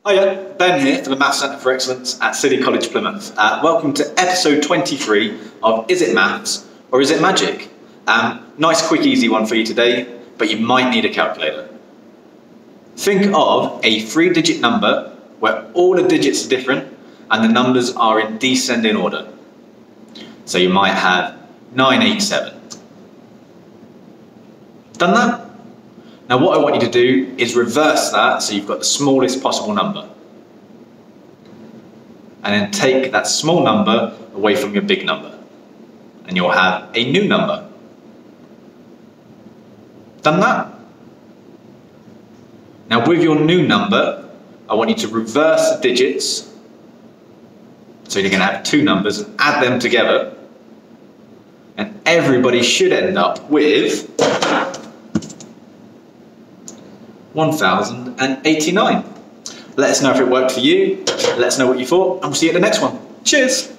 Hiya, Ben here for the Maths Centre for Excellence at City College Plymouth. Welcome to episode 23 of Is It Maths or Is It Magic? Nice, quick, easy one for you today, but you might need a calculator. Think of a 3-digit number where all the digits are different and the numbers are in descending order. So you might have 987. Done that? Now what I want you to do is reverse that so you've got the smallest possible number. And then take that small number away from your big number. And you'll have a new number. Done that? Now with your new number, I want you to reverse the digits. So you're going to have two numbers and add them together. And everybody should end up with 1089. Let us know if it worked for you. Let us know what you thought, and we'll see you at the next one. Cheers!